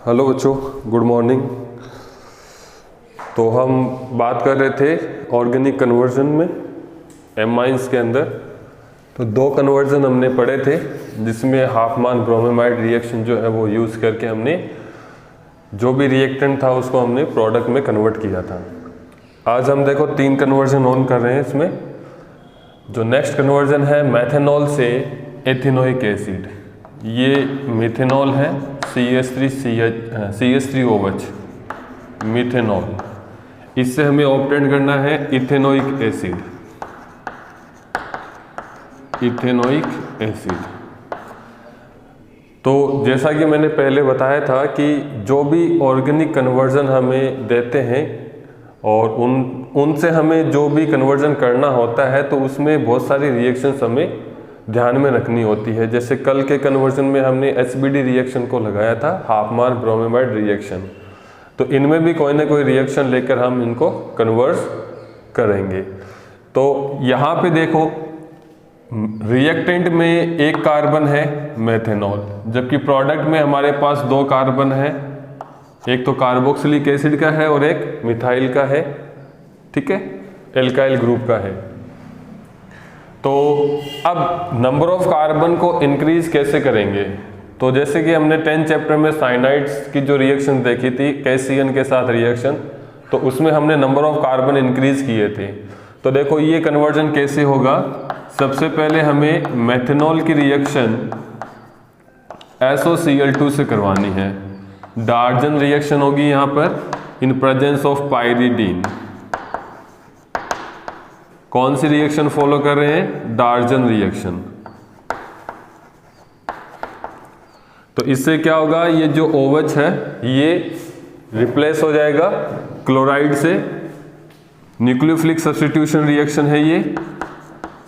Hello बच्चों, good morning. तो हम बात कर रहे थे ऑर्गेनिक कन्वर्जन में एमाइंस के अंदर। तो दो कन्वर्जन हमने पढ़े थे जिसमें हाफमान ब्रोमेमाइड रिएक्शन जो है वो यूज़ करके हमने जो भी रिएक्टेंट था उसको हमने प्रोडक्ट में कन्वर्ट किया था। आज हम देखो 3 कन्वर्जन ऑन कर रहे हैं इसमें। जो नेक्स्ट कन्वर्जन है मेथनॉल से एथिनोइक एसिड। ये मिथेनॉल है CH3OH मिथेनॉल। इससे हमें ऑब्टेन करना है इथेनोइक एसिड। Ethanoic acid. तो जैसा कि मैंने पहले बताया था कि जो भी ऑर्गेनिक कन्वर्जन हमें देते हैं और उनसे हमें जो भी कन्वर्जन करना होता है तो उसमें बहुत सारी रिएक्शंस हमें ध्यान में रखनी होती है। जैसे कल के कन्वर्जन में हमने HBD रिएक्शन को लगाया था, हाफमान ब्रोमेमाइड रिएक्शन। तो इनमें भी कोई ना कोई रिएक्शन लेकर हम इनको कन्वर्ट करेंगे। तो यहाँ पे देखो रिएक्टेंट में एक कार्बन है मेथेनॉल, जबकि प्रोडक्ट में हमारे पास 2 कार्बन है। एक तो कार्बोक्सिलिक एसिड का है और एक मिथाइल का है, ठीक है, एल्काइल ग्रुप का है। तो अब नंबर ऑफ कार्बन को इंक्रीज कैसे करेंगे? तो जैसे कि हमने 10th चैप्टर में साइनाइड्स की जो रिएक्शन देखी थी KCN के साथ रिएक्शन, तो उसमें हमने नंबर ऑफ कार्बन इंक्रीज किए थे। तो देखो ये कन्वर्जन कैसे होगा। सबसे पहले हमें मेथनॉल की रिएक्शन SOCl2 से करवानी है। डार्जन रिएक्शन होगी यहाँ पर इन प्रेजेंस ऑफ पाइरीडीन। कौन सी रिएक्शन फॉलो कर रहे हैं? डार्जन रिएक्शन। तो इससे क्या होगा, ये जो OH है ये रिप्लेस हो जाएगा क्लोराइड से। न्यूक्लियोफिलिक सब्स्टिट्यूशन रिएक्शन है ये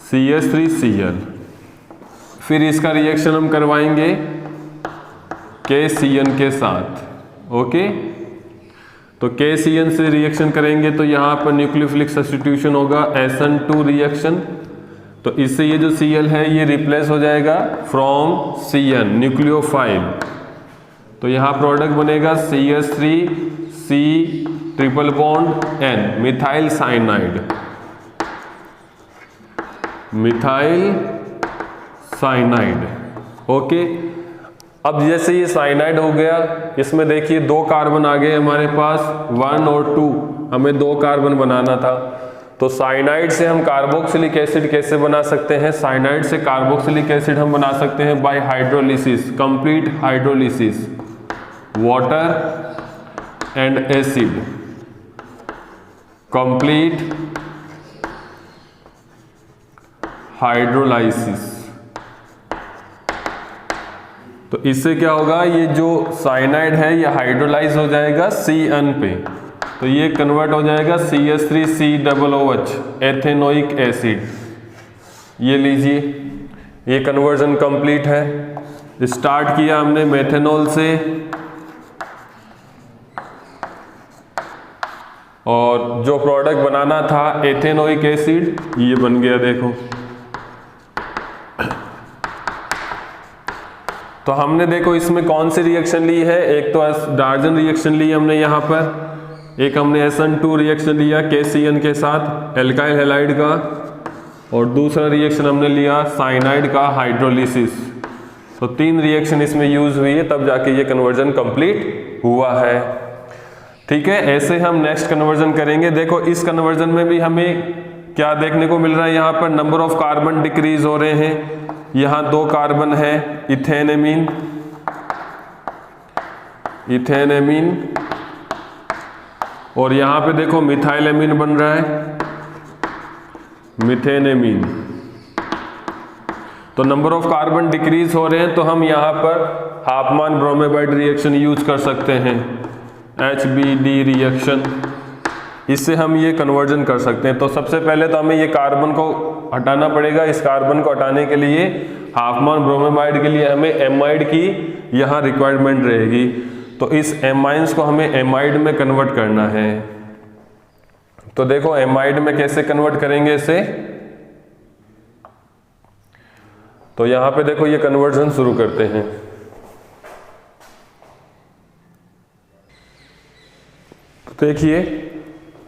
CH3Cl। फिर इसका रिएक्शन हम करवाएंगे KCN के साथ। ओके, तो KCN से रिएक्शन करेंगे तो यहाँ पर न्यूक्लियोफिलिक सब्स्टिट्यूशन होगा SN2 रिएक्शन। तो इससे ये जो Cl है ये रिप्लेस हो जाएगा फ्रॉम CN न्यूक्लियोफाइल। तो यहाँ प्रोडक्ट बनेगा CH3C triple bond N methyl cyanide. Methyl cyanide. Okay, अब जैसे ये साइनाइड हो गया, इसमें देखिए 2 कार्बन आ गए हमारे पास, 1 और 2। हमें 2 कार्बन बनाना था। तो साइनाइड से हम कार्बोक्सिलिक एसिड कैसे बना सकते हैं? साइनाइड से कार्बोक्सिलिक एसिड हम बना सकते हैं bye hydrolysis, complete hydrolysis, water and acid, complete hydrolysis. तो इससे क्या होगा, ये जो साइनाइड है ये हाइड्रोलाइज हो जाएगा CN पे। तो ये कन्वर्ट हो जाएगा CH3COOH एथेनोइक एसिड। ये लीजिए, ये कन्वर्जन कंप्लीट है। स्टार्ट किया हमने मेथेनॉल से और जो प्रोडक्ट बनाना था एथेनोइक एसिड ये बन गया। देखो तो हमने देखो इसमें कौन सी रिएक्शन ली है। एक तो डार्जन रिएक्शन ली हमने यहाँ पर, एक हमने SN2 रिएक्शन लिया KCN के साथ एल्काइल हैलाइड का, और दूसरा रिएक्शन हमने लिया साइनाइड का हाइड्रोलिसिस। तो 3 रिएक्शन इसमें यूज हुई है, तब जाके ये कन्वर्जन कंप्लीट हुआ है। ठीक है, ऐसे हम नेक्स्ट कन्वर्जन करेंगे। देखो इस कन्वर्जन में भी हमें क्या देखने को मिल रहा है, यहाँ पर नंबर ऑफ कार्बन डिक्रीज हो रहे हैं। यहाँ 2 कार्बन है इथेनेमीन, इथेनेमीन, और यहाँ पे देखो मिथाइलेमीन बन रहा है, मिथेनेमीन। तो नंबर ऑफ कार्बन डिक्रीज हो रहे हैं, तो हम यहाँ पर हाफमान ब्रोमेमाइड रिएक्शन यूज कर सकते हैं, HBD रिएक्शन। इससे हम ये कन्वर्जन कर सकते हैं। तो सबसे पहले तो हमें ये कार्बन को हटाना पड़ेगा। इस कार्बन को हटाने के लिए हाफमान ब्रोमेमाइड के लिए हमें एमाइड की यहाँ रिक्वायरमेंट रहेगी। तो इस एमाइंस को हमें एमाइड में कन्वर्ट करना है। तो देखो एमाइड में कैसे कन्वर्ट करेंगे इसे। तो यहाँ पे देखो ये कन्वर्जन शुरू करते हैं। देखिए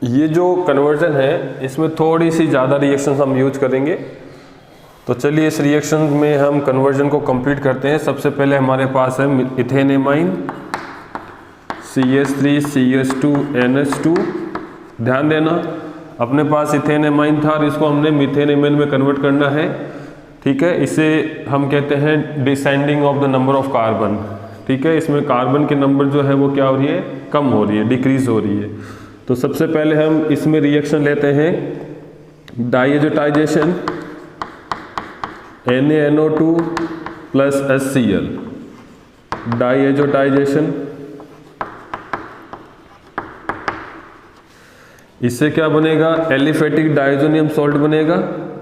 ये जो कन्वर्जन है इसमें थोड़ी सी ज़्यादा रिएक्शंस हम यूज करेंगे। तो चलिए इस रिएक्शन में हम कन्वर्जन को कंप्लीट करते हैं। सबसे पहले हमारे पास है इथेनेमाइन CH3CH2NH2। ध्यान देना अपने पास इथेनेमाइन था और इसको हमने मीथेनेमाइन में कन्वर्ट करना है। ठीक है, इसे हम कहते हैं descending of the number of carbon. ठीक है, इसमें कार्बन के नंबर जो है वो क्या हो रही है, कम हो रही है, डिक्रीज हो रही है। तो सबसे पहले हम इसमें रिएक्शन लेते हैं diazotisation NaNO2 plus HCl। Diazotisation, इससे क्या बनेगा, एलिफेटिक डाइजोनियम सॉल्ट बनेगा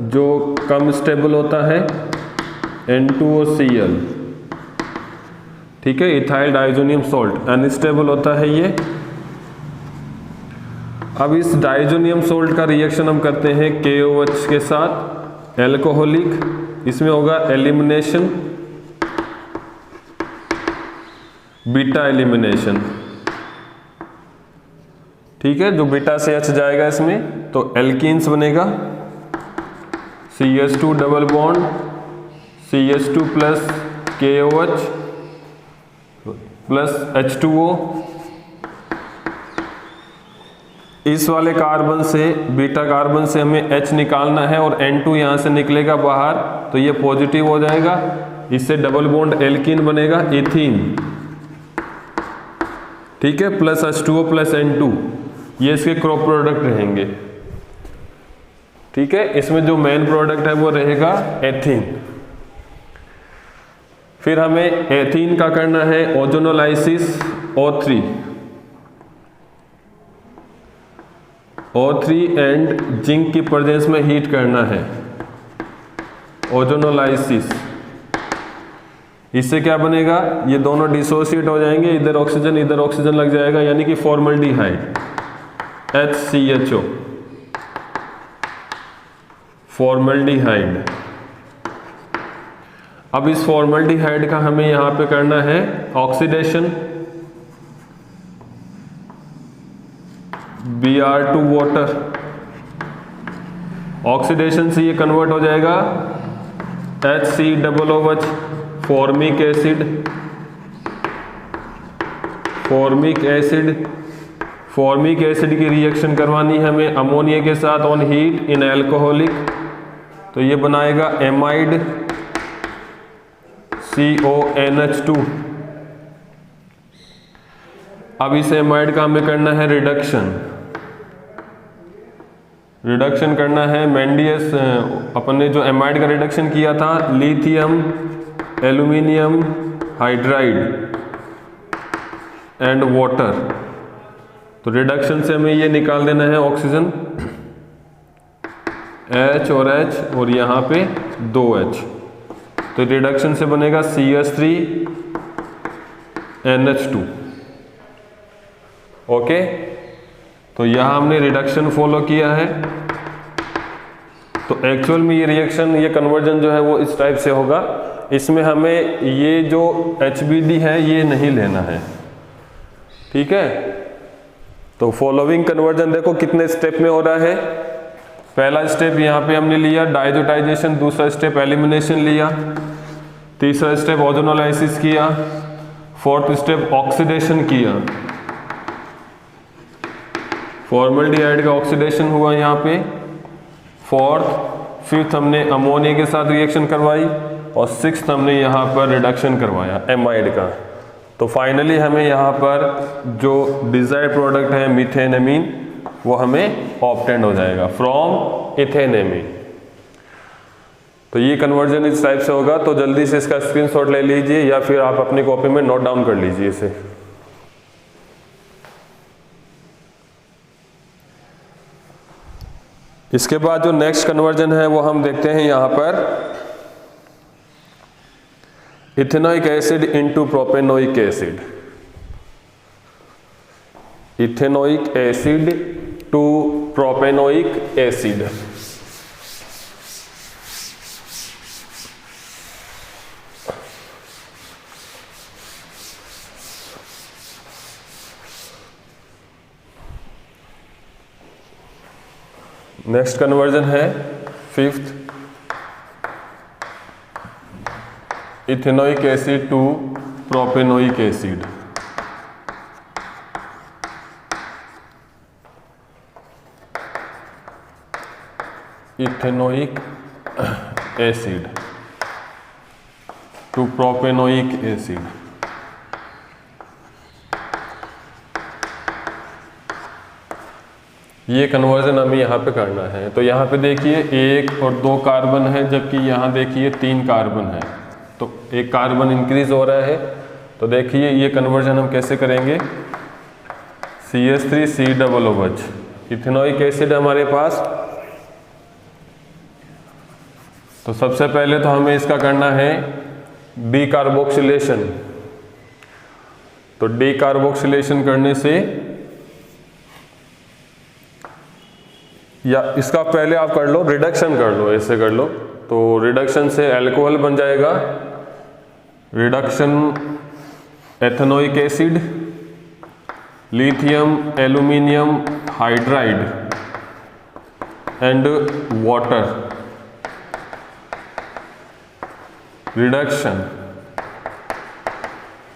जो कम स्टेबल होता है N2OCl। ठीक है, इथाइल डाइजोनियम सॉल्ट अनस्टेबल होता है ये। अब इस डाइजोनियम सॉल्ट का रिएक्शन हम करते हैं KOH के साथ, एल्कोहलिक। इसमें होगा एलिमिनेशन, बीटा एलिमिनेशन। ठीक है, जो बीटा से H जाएगा इसमें तो एल्कीन्स बनेगा, CH2 double bond CH2 plus KOH plus H2O। इस वाले कार्बन से, बीटा कार्बन से हमें H निकालना है और N2 यहाँ से निकलेगा बाहर तो ये पॉजिटिव हो जाएगा। इससे डबल बॉन्ड एल्कीन बनेगा इथीन। ठीक है, प्लस H2O प्लस N2, ये इसके क्रॉप प्रोडक्ट रहेंगे। ठीक है, इसमें जो मेन प्रोडक्ट है वो रहेगा एथीन। फिर हमें एथीन का करना है ओजोनोलाइसिस O3 एंड जिंक की प्रेजेंस में हीट करना है, ओजोनोलाइसिस। इससे क्या बनेगा, ये दोनों डिसोसिएट हो जाएंगे, इधर ऑक्सीजन लग जाएगा, यानी कि फॉर्मल्डिहाइड HCHO, फॉर्मल्डिहाइड। अब इस फॉर्मल्डिहाइड का हमें यहां पे करना है ऑक्सीडेशन, Br2 वाटर। ऑक्सीडेशन से ये कन्वर्ट हो जाएगा HCOOH, formic acid. Formic acid की रिएक्शन करवानी है हमें अमोनिया के साथ ऑन हीट इन एल्कोहलिक, तो ये बनाएगा एमाइड CONH2। अब इस एमाइड का हमें करना है रिडक्शन करना है मेंडियस। अपन ने जो एमाइड का रिडक्शन किया था, lithium aluminium hydride and water, तो रिडक्शन से हमें ये निकाल देना है ऑक्सीजन H और H और यहाँ पे 2H, तो रिडक्शन से बनेगा CH3NH2। ओके, तो यहाँ हमने रिडक्शन फॉलो किया है। तो एक्चुअल में ये रिएक्शन, ये कन्वर्जन जो है वो इस टाइप से होगा। इसमें हमें ये जो HBD है ये नहीं लेना है। ठीक है, तो फॉलोइंग कन्वर्जन देखो कितने स्टेप में हो रहा है। पहला स्टेप यहाँ पे हमने लिया डाइजोटाइजेशन, दूसरा स्टेप एलिमिनेशन लिया, तीसरा स्टेप ओजोनोलाइसिस किया, फोर्थ स्टेप ऑक्सीडेशन किया, फॉर्मल्डिहाइड का ऑक्सीडेशन हुआ यहाँ पे, फोर्थ, फिफ्थ हमने अमोनिया के साथ रिएक्शन करवाई और सिक्स्थ हमने यहाँ पर रिडक्शन करवाया एमाइड का। तो फाइनली हमें यहाँ पर जो डिजायर्ड प्रोडक्ट है मीथेनेमीन वो हमें ऑब्टेन हो जाएगा फ्रॉम इथेनेमीन। तो ये कन्वर्जन इस टाइप से होगा। तो जल्दी से इसका स्क्रीनशॉट ले लीजिए या फिर आप अपनी कॉपी में नोट डाउन कर लीजिए इसे। इसके बाद जो नेक्स्ट कन्वर्जन है वो हम देखते हैं यहाँ पर, ethanoic acid into propanoic acid. Ethanoic acid to propanoic acid. Next conversion है fifth, ethanoic acid to propanoic acid. Ethanoic acid to propanoic acid. ये कन्वर्जन हमें यहाँ पे करना है। तो यहाँ पे देखिए 1 और 2 कार्बन है, जबकि यहाँ देखिए 3 कार्बन है, तो एक कार्बन इंक्रीज हो रहा है। तो देखिए ये कन्वर्जन हम कैसे करेंगे, CH3COOH, इथेनोइक एसिड हमारे पास। तो सबसे पहले तो हमें इसका करना है डीकार्बोक्सिलेशन। तो डीकार्बोक्सिलेशन करने से, या इसका पहले आप कर लो, रिडक्शन कर लो, ऐसे कर लो। तो रिडक्शन से अल्कोहल बन जाएगा, reduction ethanoic acid, lithium aluminium hydride and water, reduction.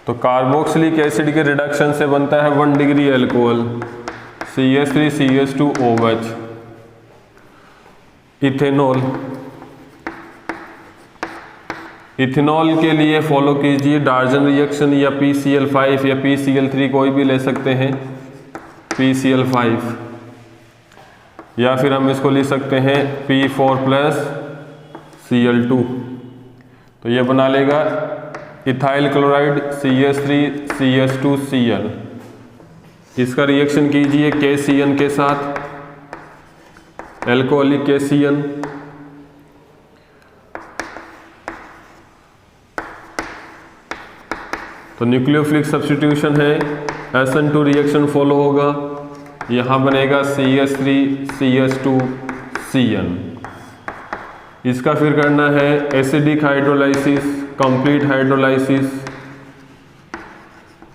तो कार्बोक्सिलिक एसिड के रिडक्शन से बनता है 1 degree alcohol, CH3CH2OH। Ethanol, ethanol के लिए फॉलो कीजिए डार्जन रिएक्शन, या PCl5 या PCl3 कोई भी ले सकते हैं, PCl5, या फिर हम इसको लिख सकते हैं P4+Cl2। तो ये बना लेगा इथाइल क्लोराइड CH3CH2Cl। इसका रिएक्शन कीजिए KCN के साथ, एल्कोहलिक KCN। तो न्यूक्लियोफिलिक सब्स्टिट्यूशन है, SN2 रिएक्शन फॉलो होगा, यहाँ बनेगा CH3CH2Cn। इसका फिर करना है acidic hydrolysis, complete hydrolysis,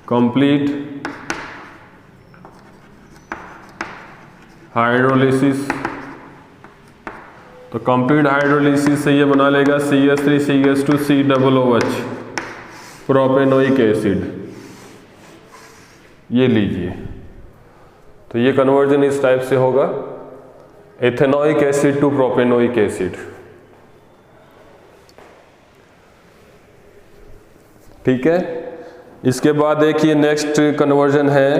complete hydrolysis. तो कंप्लीट हाइड्रोलिसिस से ये बना लेगा CH3CH2COOH, प्रोपेनोइक एसिड। ये लीजिए। तो ये कन्वर्जन इस टाइप से होगा, ethanoic acid to propanoic acid. ठीक है। इसके बाद देखिए नेक्स्ट कन्वर्जन है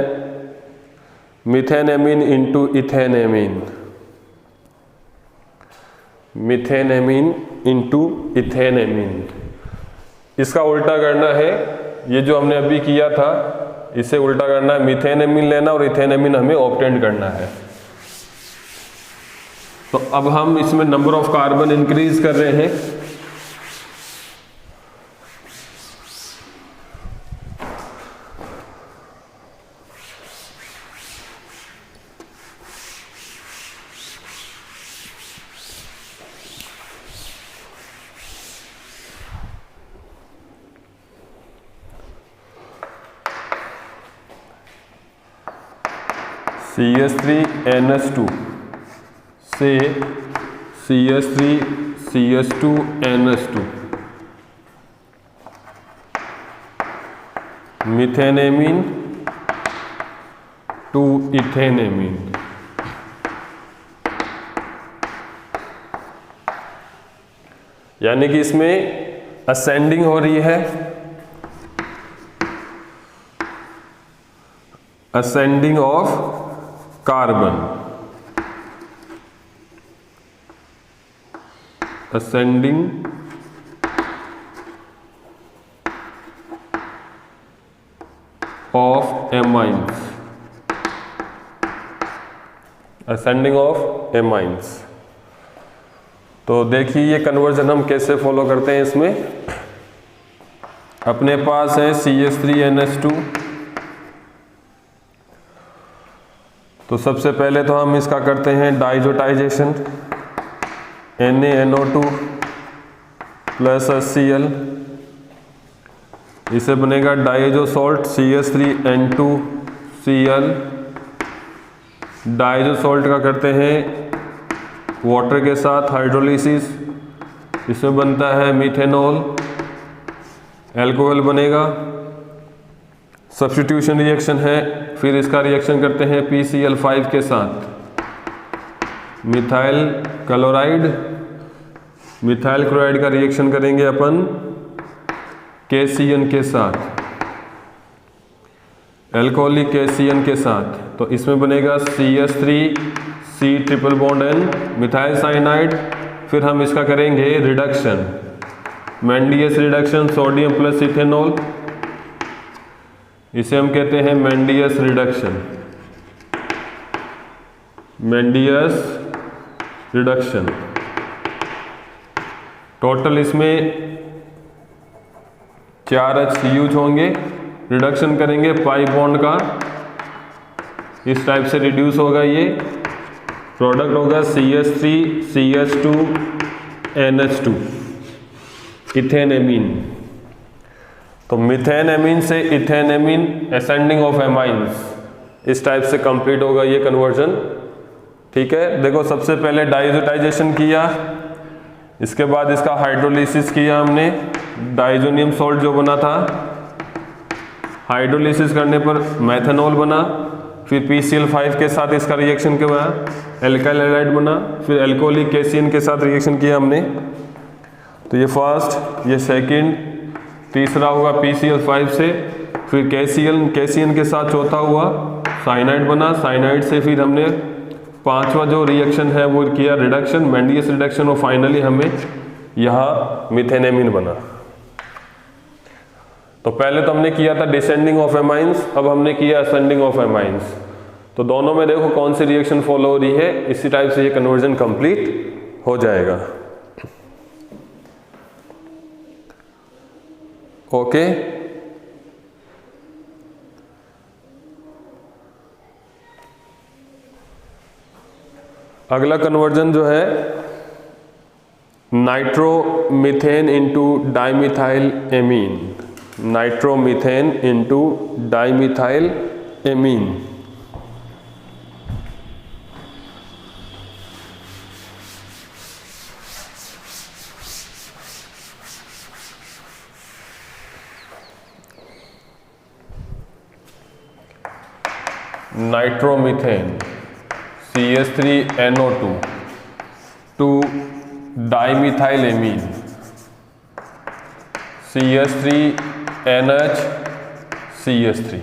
मिथेनेमीन इंटू इथेनेमीन, मिथेनेमीन इंटू इथेनेमीन। इसका उल्टा करना है, ये जो हमने अभी किया था इसे उल्टा करना है, मिथेनेमीन लेना और इथेनेमीन हमें ऑब्टेन करना है। तो अब हम इसमें नंबर ऑफ कार्बन इंक्रीज कर रहे हैं। CH3NH2 से CH3CH2NH2, मिथेनेमीन टू इथेनेमीन। यानी कि इसमें असेंडिंग हो रही है, ascending of carbon, ascending of amines, ascending of amines. तो देखिए ये कन्वर्जन हम कैसे फॉलो करते हैं। इसमें अपने पास है CH3NH2। तो सबसे पहले तो हम इसका करते हैं डाइजोटाइजेशन, NaNO2 प्लस HCl। इसे बनेगा Dizo salt CH3N2Cl। Dizo salt का करते हैं वाटर के साथ हाइड्रोलिसिस, इसमें बनता है मीथेनॉल, अल्कोहल बनेगा। सब्स्टिट्यूशन रिएक्शन है, फिर इसका रिएक्शन करते हैं PCl5 के साथ, मिथाइल क्लोराइड, मिथाइल क्लोराइड का रिएक्शन करेंगे अपन KCN के साथ, अल्कोहलिक KCN के साथ, तो इसमें बनेगा CH3C triple bond N methyl cyanide. फिर हम इसका करेंगे reduction, Mendius reduction, sodium plus ethanol, इसे हम कहते हैं Mendius reduction, Mendius reduction. Total इसमें 4 H यूज होंगे। रिडक्शन करेंगे पाई बॉन्ड का, इस टाइप से रिड्यूस होगा, ये प्रोडक्ट होगा CH3CH2 NH2 इथेनेमीन। तो मिथेन एमीन से ethane amine, ascending of amines, इस टाइप से कंप्लीट होगा ये कन्वर्जन। ठीक है, देखो सबसे पहले डाइजोटाइजेशन किया, इसके बाद इसका हाइड्रोलिसिस किया हमने, डाइजोनियम सॉल्ट जो बना था, हाइड्रोलिसिस करने पर मेथनॉल बना, फिर PCl5 के साथ इसका रिएक्शन किया, एल्काइल हैलाइड बना, फिर अल्कोहलिक KCN के साथ रिएक्शन किया हमने। तो ये फर्स्ट, ये सेकंड, तीसरा होगा PCl5 से, फिर KCN के साथ चौथा हुआ साइनाइड बना, साइनाइड से फिर हमने पांचवा जो रिएक्शन है वो किया रिडक्शन, मेंडियस रिडक्शन, और फाइनली हमें यहाँ मिथेनेमीन बना। तो पहले तो हमने किया था डिसेंडिंग ऑफ एमाइंस, अब हमने किया असेंडिंग ऑफ एमाइंस। तो दोनों में देखो कौन सी रिएक्शन फॉलो हो रही है, इसी टाइप से ये कन्वर्जन कंप्लीट हो जाएगा। ओके, अगला कन्वर्जन जो है nitromethane into dimethyl amine, nitromethane into dimethyl amine. Nitromethane CH3NO2 to dimethyl amine CH3NH CH3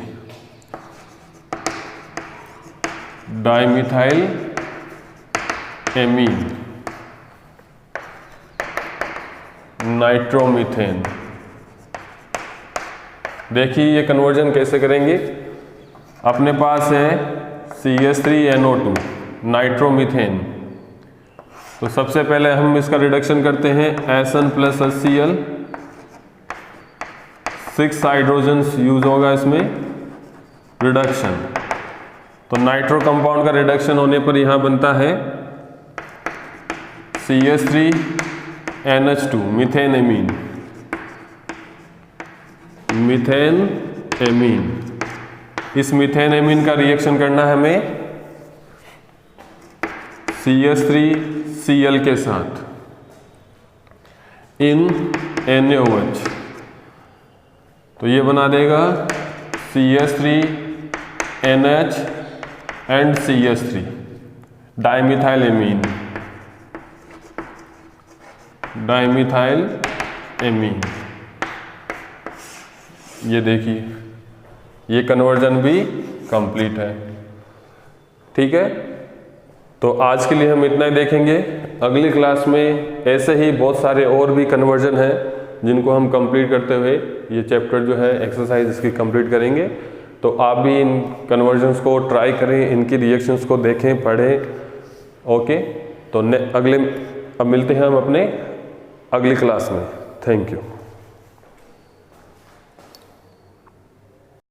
dimethyl amine nitromethane. देखिए ये कन्वर्जन कैसे करेंगे। अपने पास है CH3NO2 नाइट्रोमीथेन, तो सबसे पहले हम इसका रिडक्शन करते हैं SN plus HCl, 6 hydrogens use होगा इसमें रिडक्शन। तो नाइट्रो कंपाउंड का रिडक्शन होने पर यहाँ बनता है CH3NH2 methane amine, methane amine. इस मीथेन एमीन का रिएक्शन करना है हमें CH3Cl के साथ इन NaOH, तो ये बना देगा CH3NH and CH3 dimethyl amine, dimethyl amine. ये देखिए ये कन्वर्जन भी कंप्लीट है। ठीक है, तो आज के लिए हम इतना ही देखेंगे। अगली क्लास में ऐसे ही बहुत सारे और भी कन्वर्जन हैं जिनको हम कंप्लीट करते हुए ये चैप्टर जो है एक्सरसाइज इसकी कंप्लीट करेंगे। तो आप भी इन कन्वर्जन्स को ट्राई करें, इनकी रिएक्शंस को देखें, पढ़ें। ओके, तो अब मिलते हैं हम अपने अगली क्लास में। Thank you.